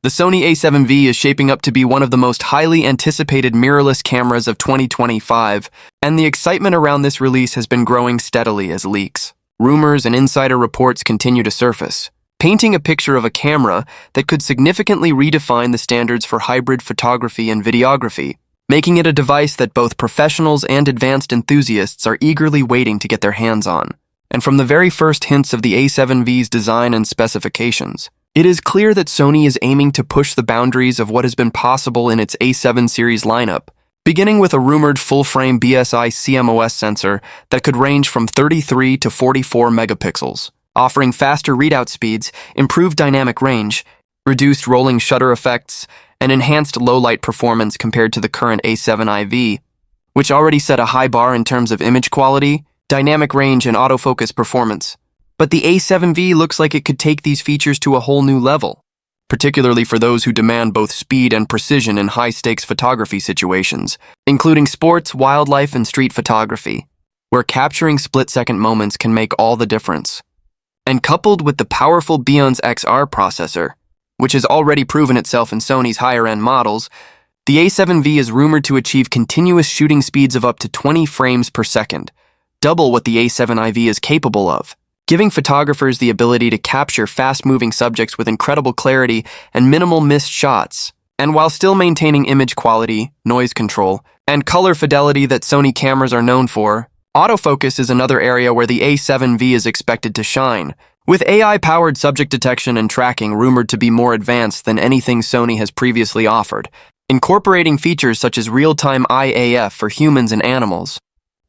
The Sony A7V is shaping up to be one of the most highly anticipated mirrorless cameras of 2025, and the excitement around this release has been growing steadily as leaks, rumors, and insider reports continue to surface, painting a picture of a camera that could significantly redefine the standards for hybrid photography and videography, making it a device that both professionals and advanced enthusiasts are eagerly waiting to get their hands on. And from the very first hints of the A7V's design and specifications, it is clear that Sony is aiming to push the boundaries of what has been possible in its A7 series lineup, beginning with a rumored full-frame BSI CMOS sensor that could range from 33 to 44 megapixels, offering faster readout speeds, improved dynamic range, reduced rolling shutter effects, and enhanced low-light performance compared to the current A7IV, which already set a high bar in terms of image quality, dynamic range, and autofocus performance. But the A7V looks like it could take these features to a whole new level, particularly for those who demand both speed and precision in high-stakes photography situations, including sports, wildlife, and street photography, where capturing split-second moments can make all the difference. And coupled with the powerful Bion's XR processor, which has already proven itself in Sony's higher-end models, the A7V is rumored to achieve continuous shooting speeds of up to 20 frames per second, double what the A7IV is capable of, giving photographers the ability to capture fast-moving subjects with incredible clarity and minimal missed shots, and while still maintaining image quality, noise control, and color fidelity that Sony cameras are known for. Autofocus is another area where the A7V is expected to shine, with AI-powered subject detection and tracking rumored to be more advanced than anything Sony has previously offered, incorporating features such as real-time IAF for humans and animals,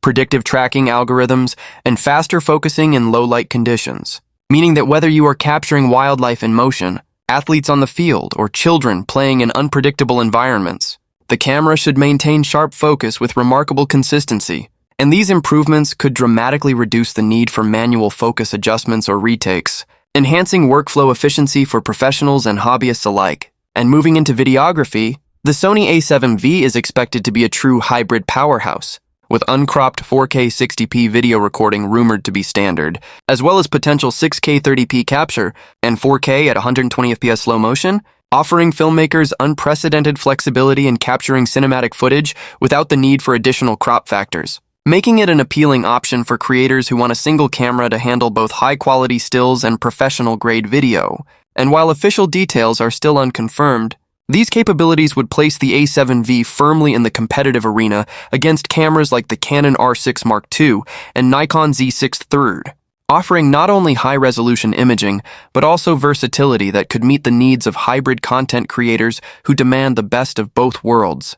predictive tracking algorithms, and faster focusing in low-light conditions, meaning that whether you are capturing wildlife in motion, athletes on the field, or children playing in unpredictable environments, the camera should maintain sharp focus with remarkable consistency, and these improvements could dramatically reduce the need for manual focus adjustments or retakes, enhancing workflow efficiency for professionals and hobbyists alike. And moving into videography, the Sony A7V is expected to be a true hybrid powerhouse, with uncropped 4K 60p video recording rumored to be standard, as well as potential 6K 30p capture and 4K at 120fps slow motion, offering filmmakers unprecedented flexibility in capturing cinematic footage without the need for additional crop factors, making it an appealing option for creators who want a single camera to handle both high-quality stills and professional-grade video. And while official details are still unconfirmed, these capabilities would place the A7V firmly in the competitive arena against cameras like the Canon R6 Mark II and Nikon Z6 III, offering not only high-resolution imaging, but also versatility that could meet the needs of hybrid content creators who demand the best of both worlds.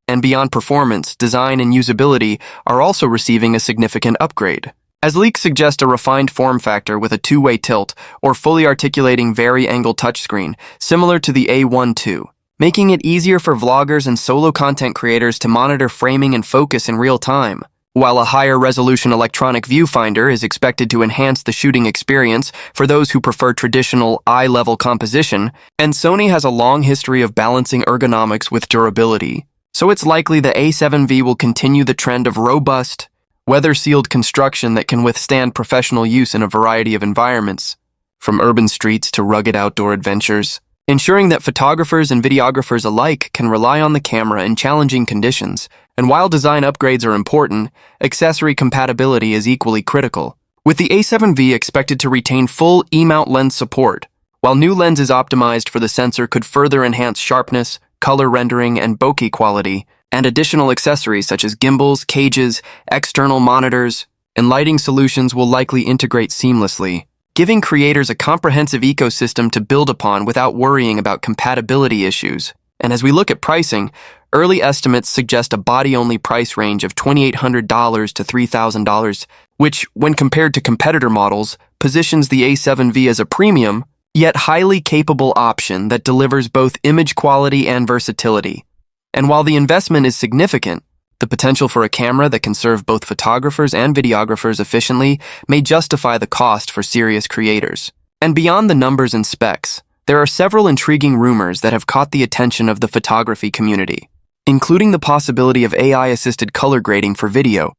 And beyond performance, design and usability are also receiving a significant upgrade, as leaks suggest a refined form factor with a two-way tilt or fully articulating vari-angle touchscreen, similar to the A12, making it easier for vloggers and solo content creators to monitor framing and focus in real time, while a higher resolution electronic viewfinder is expected to enhance the shooting experience for those who prefer traditional eye-level composition, and Sony has a long history of balancing ergonomics with durability, so it's likely the A7V will continue the trend of robust, weather-sealed construction that can withstand professional use in a variety of environments, from urban streets to rugged outdoor adventures, ensuring that photographers and videographers alike can rely on the camera in challenging conditions. And while design upgrades are important, accessory compatibility is equally critical, with the A7V expected to retain full E-mount lens support, while new lenses optimized for the sensor could further enhance sharpness, color rendering, and bokeh quality, and additional accessories such as gimbals, cages, external monitors, and lighting solutions will likely integrate seamlessly, giving creators a comprehensive ecosystem to build upon without worrying about compatibility issues. And as we look at pricing, early estimates suggest a body-only price range of $2,800 to $3,000, which, when compared to competitor models, positions the A7V as a premium, yet highly capable option that delivers both image quality and versatility. And while the investment is significant, the potential for a camera that can serve both photographers and videographers efficiently may justify the cost for serious creators. And beyond the numbers and specs, there are several intriguing rumors that have caught the attention of the photography community, including the possibility of AI-assisted color grading for video,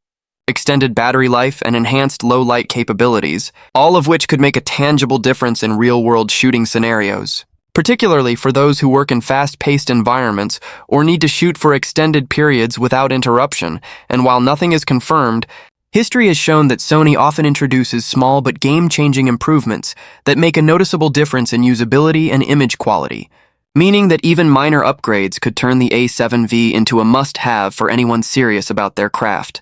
extended battery life, and enhanced low-light capabilities, all of which could make a tangible difference in real-world shooting scenarios. particularly for those who work in fast-paced environments or need to shoot for extended periods without interruption. And while nothing is confirmed, history has shown that Sony often introduces small but game-changing improvements that make a noticeable difference in usability and image quality, meaning that even minor upgrades could turn the A7V into a must-have for anyone serious about their craft.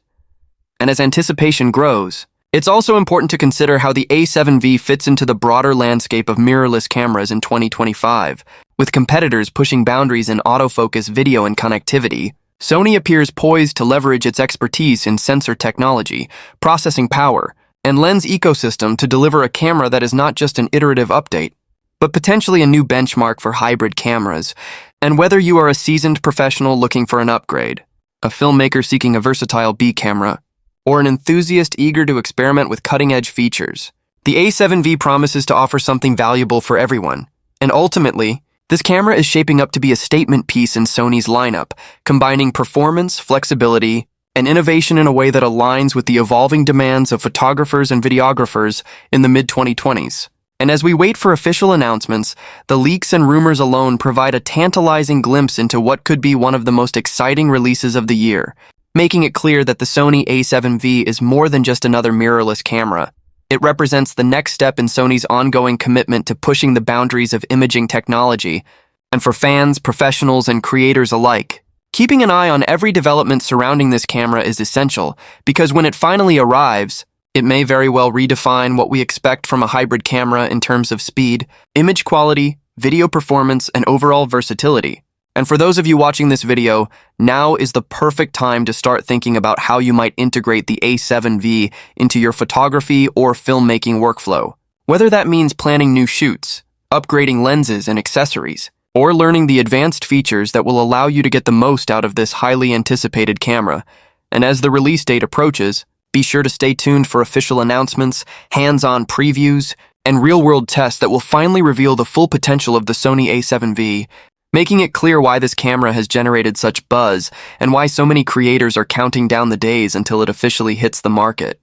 And as anticipation grows, it's also important to consider how the A7V fits into the broader landscape of mirrorless cameras in 2025. With competitors pushing boundaries in autofocus, video, and connectivity, Sony appears poised to leverage its expertise in sensor technology, processing power, and lens ecosystem to deliver a camera that is not just an iterative update, but potentially a new benchmark for hybrid cameras. And whether you are a seasoned professional looking for an upgrade, a filmmaker seeking a versatile B camera, or an enthusiast eager to experiment with cutting-edge features, the A7V promises to offer something valuable for everyone. And ultimately, this camera is shaping up to be a statement piece in Sony's lineup, combining performance, flexibility, and innovation in a way that aligns with the evolving demands of photographers and videographers in the mid-2020s. And as we wait for official announcements, the leaks and rumors alone provide a tantalizing glimpse into what could be one of the most exciting releases of the year, making it clear that the Sony A7V is more than just another mirrorless camera. It represents the next step in Sony's ongoing commitment to pushing the boundaries of imaging technology, and for fans, professionals, and creators alike, keeping an eye on every development surrounding this camera is essential, because when it finally arrives, it may very well redefine what we expect from a hybrid camera in terms of speed, image quality, video performance, and overall versatility. And for those of you watching this video, now is the perfect time to start thinking about how you might integrate the A7V into your photography or filmmaking workflow. Whether that means planning new shoots, upgrading lenses and accessories, or learning the advanced features that will allow you to get the most out of this highly anticipated camera. And as the release date approaches, be sure to stay tuned for official announcements, hands-on previews, and real-world tests that will finally reveal the full potential of the Sony A7V, making it clear why this camera has generated such buzz and why so many creators are counting down the days until it officially hits the market.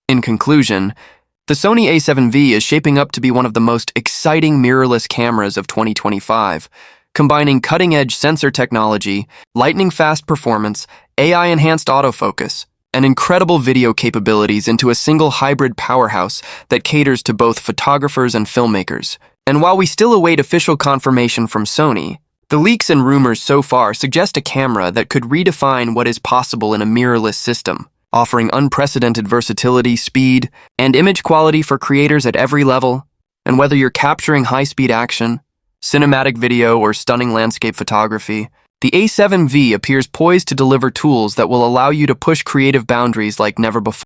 In conclusion, the Sony A7V is shaping up to be one of the most exciting mirrorless cameras of 2025, combining cutting-edge sensor technology, lightning-fast performance, AI-enhanced autofocus, and incredible video capabilities into a single hybrid powerhouse that caters to both photographers and filmmakers. And while we still await official confirmation from Sony, the leaks and rumors so far suggest a camera that could redefine what is possible in a mirrorless system, offering unprecedented versatility, speed, and image quality for creators at every level. And whether you're capturing high-speed action, cinematic video, or stunning landscape photography, the A7V appears poised to deliver tools that will allow you to push creative boundaries like never before.